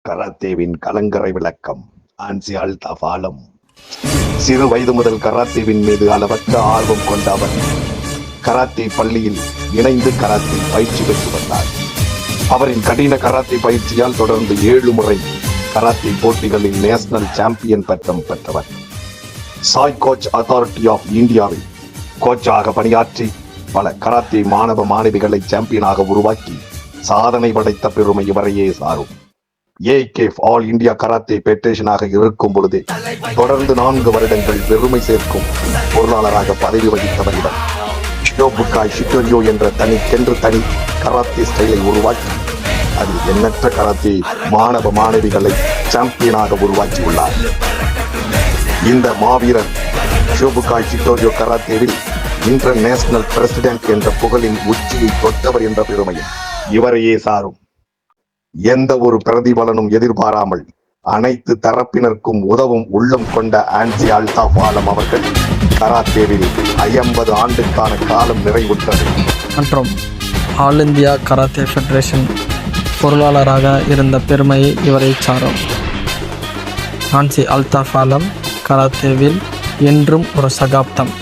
கராத்தேவின் கலங்கரை விளக்கம். ஆன்சி அல்தாஃப் ஆலம் சிறு வயது முதல் கராத்தேவின் மீது அளவற்ற ஆர்வம் கொண்ட அவர் கராத்தே பள்ளியில் இணைந்து கராத்தே பயிற்சி பெற்று வந்தார். அவரின் கடின கராத்தே பயிற்சியால் தொடர்ந்து 7 முறை கராத்தே போட்டிகளில் நேஷனல் சாம்பியன் பட்டம் பெற்றவர். சாய் கோச் அத்தாரிட்டி ஆஃப் இந்தியாவில் கோச்சாக பணியாற்றி பல கராத்தே மாணவ மாணவிகளை சாம்பியனாக உருவாக்கி சாதனை படைத்த பெருமை இவரையே சாரும். ஏகேஎஃப் ஆல் இந்தியா கராத்தே பெடரேஷனாக இருக்கும் பொழுதே தொடர்ந்து 4 வருடங்கள் பெருமை சேர்க்கும் பொருளாளராக பதவி வகித்தவர் இவர். ஷியோபுகாய் ஷிட்டோரியோ என்ற தனி கராத்தே ஸ்டைலை உருவாக்கி அதில் எண்ணற்ற கராத்தே மாணவ மாணவிகளை சாம்பியனாக உருவாக்கியுள்ளார். இந்த மாவீரர் ஷியோபுகாய் ஷிட்டோரியோ கராத்தேவில் இன்டர்நேஷனல் பிரசிடென்ட் என்ற புகழின் உச்சியை தொட்டவர் என்ற பெருமையும் இவரையே சாரும். எந்த ஒரு பிரதிபலனும் எதிர்பாராமல் அனைத்து தரப்பினருக்கும் உதவும் உள்ளம் கொண்ட ஆன்சி அல்தாஃப் ஆலம் அவர்கள் கராத்தேவில் 50 ஆண்டுக்கான காலம் நிறைவுற்றது. மற்றும் ஆல் இந்தியா கராத்தே ஃபெடரேஷன் பொருளாளராக இருந்த பெருமையை இவரை சாரும். ஆன்சி அல்தாஃப் ஆலம் கராத்தேவில் என்றும் ஒரு சகாப்தம்.